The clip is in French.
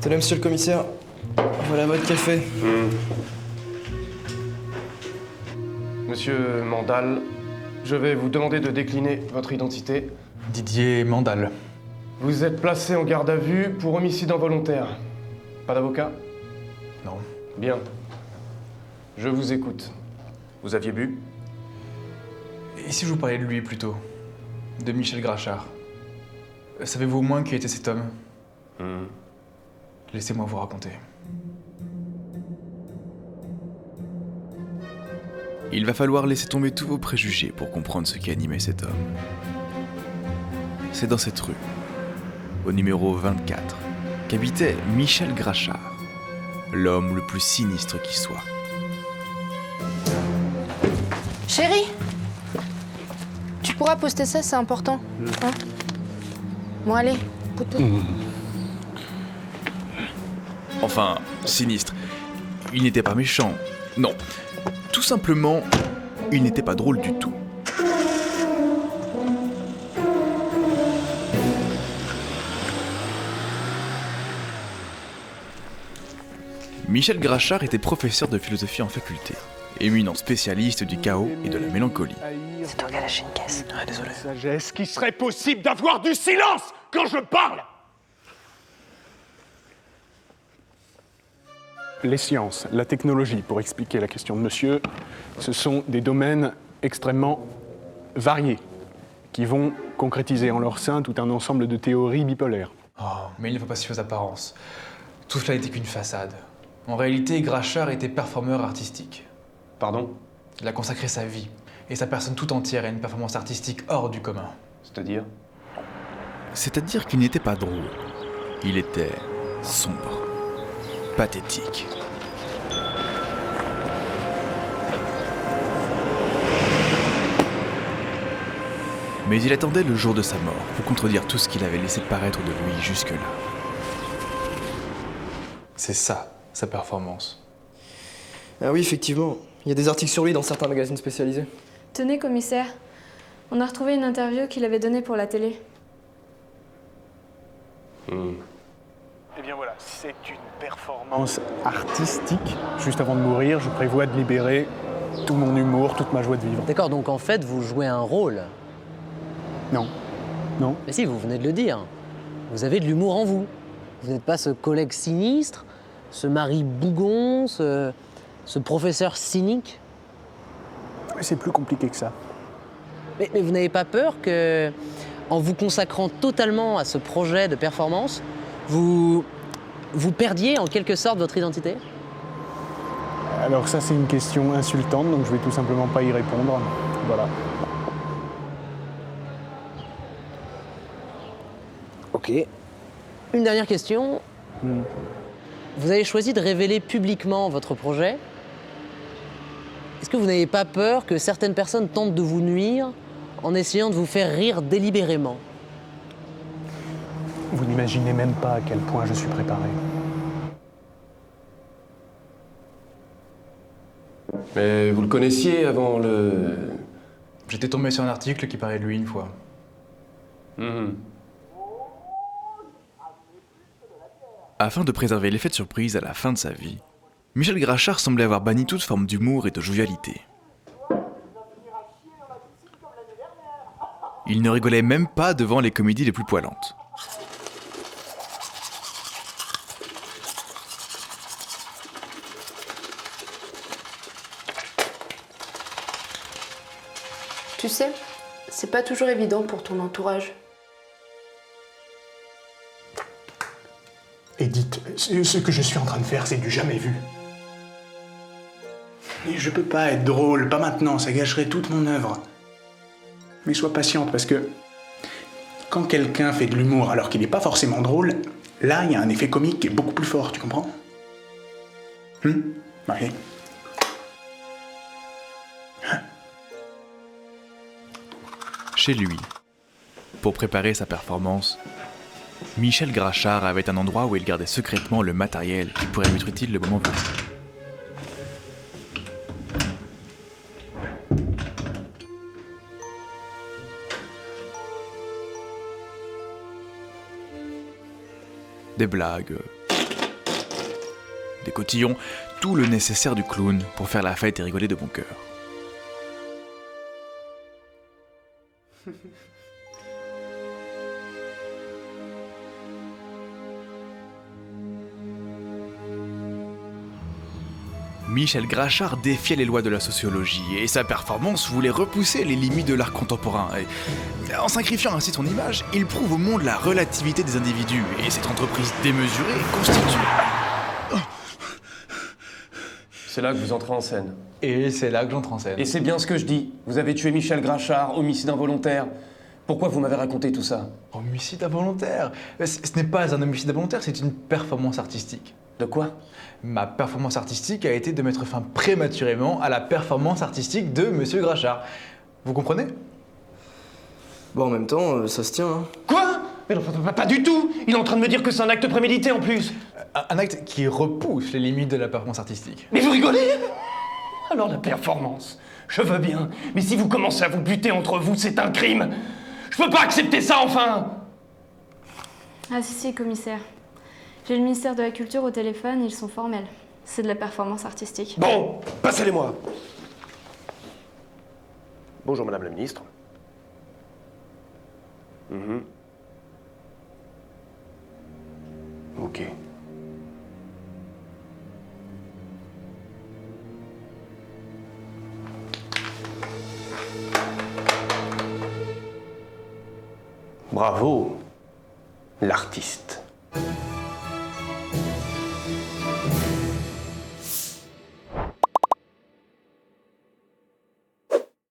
Tenez, monsieur le commissaire. Voilà votre café. Monsieur Mandal, je vais vous demander de décliner votre identité. Didier Mandal. Vous êtes placé en garde à vue pour homicide involontaire. Pas d'avocat? Non. Bien. Je vous écoute. Vous aviez bu? Et si je vous parlais de lui plutôt? De Michel Grachard. Savez-vous au moins qui était cet homme? Laissez-moi vous raconter. Il va falloir laisser tomber tous vos préjugés pour comprendre ce qui animait cet homme. C'est dans cette rue, au numéro 24, qu'habitait Michel Grachard, l'homme le plus sinistre qui soit. Chérie, tu pourras poster ça, c'est important. Hein? Bon, allez, poteau. Enfin, sinistre. Il n'était pas méchant. Non. Tout simplement, il n'était pas drôle du tout. Michel Grachard était professeur de philosophie en faculté, éminent spécialiste du chaos et de la mélancolie. C'est toi qui as lâché une caisse. Ah, désolé. Sagesse qu'il serait possible d'avoir du silence quand je parle. Les sciences, la technologie, pour expliquer la question de monsieur, ce sont des domaines extrêmement variés qui vont concrétiser en leur sein tout un ensemble de théories bipolaires. Oh, mais il ne faut pas se fier aux apparences. Tout cela n'était qu'une façade. En réalité, Grachard était performeur artistique. Pardon? Il a consacré sa vie et sa personne tout entière à une performance artistique hors du commun. C'est-à-dire? C'est-à-dire qu'il n'était pas drôle. Il était sombre, pathétique. Mais il attendait le jour de sa mort pour contredire tout ce qu'il avait laissé paraître de lui jusque-là. C'est ça, sa performance. Ah oui, effectivement. Il y a des articles sur lui dans certains magazines spécialisés. Tenez, commissaire, on a retrouvé une interview qu'il avait donnée pour la télé. Eh bien voilà, c'est une performance artistique. Juste avant de mourir, je prévois de libérer tout mon humour, toute ma joie de vivre. D'accord, donc en fait, vous jouez un rôle. Non. Non. Mais si, vous venez de le dire. Vous avez de l'humour en vous. Vous n'êtes pas ce collègue sinistre, ce mari bougon, ce professeur cynique. C'est plus compliqué que ça. Mais vous n'avez pas peur que, en vous consacrant totalement à ce projet de performance, vous perdiez en quelque sorte votre identité? Alors ça, c'est une question insultante, donc je vais tout simplement pas y répondre. Voilà. Ok. Une dernière question. Vous avez choisi de révéler publiquement votre projet. Est-ce que vous n'avez pas peur que certaines personnes tentent de vous nuire en essayant de vous faire rire délibérément? Vous n'imaginez même pas à quel point je suis préparé. Mais vous le connaissiez avant le... J'étais tombé sur un article qui parlait de lui une fois. Afin de préserver l'effet de surprise à la fin de sa vie, Michel Grachard semblait avoir banni toute forme d'humour et de jovialité. Il ne rigolait même pas devant les comédies les plus poilantes. Tu sais, c'est pas toujours évident pour ton entourage. Edith, ce que je suis en train de faire, c'est du jamais vu. Et je peux pas être drôle, pas maintenant, ça gâcherait toute mon œuvre. Mais sois patiente, parce que quand quelqu'un fait de l'humour alors qu'il n'est pas forcément drôle, là, il y a un effet comique qui est beaucoup plus fort, tu comprends? Ok. Chez lui, pour préparer sa performance, Michel Grachard avait un endroit où il gardait secrètement le matériel qui pourrait lui être utile le moment venu. Des blagues, des cotillons, tout le nécessaire du clown pour faire la fête et rigoler de bon cœur. Michel Grachard défiait les lois de la sociologie et sa performance voulait repousser les limites de l'art contemporain. Et en sacrifiant ainsi son image, il prouve au monde la relativité des individus et cette entreprise démesurée constitue... C'est là que vous entrez en scène. Et c'est là que j'entre en scène. Et c'est bien ce que je dis. Vous avez tué Michel Grachard, homicide involontaire. Pourquoi vous m'avez raconté tout ça? Homicide involontaire? Ce n'est pas un homicide involontaire, c'est une performance artistique. De quoi? Ma performance artistique a été de mettre fin prématurément à la performance artistique de Monsieur Grachard. Vous comprenez? Bon, en même temps, ça se tient, hein. Quoi? Mais non, pas du tout. Il est en train de me dire que c'est un acte prémédité en plus. Un acte qui repousse les limites de la performance artistique. Mais vous rigolez? Alors la performance, je veux bien. Mais si vous commencez à vous buter entre vous, c'est un crime. Je peux pas accepter ça, enfin. Ah si, commissaire. J'ai le ministère de la Culture au téléphone, ils sont formels. C'est de la performance artistique. Bon, passez-les-moi. Bonjour, Madame la Ministre. Ok. Bravo, l'artiste.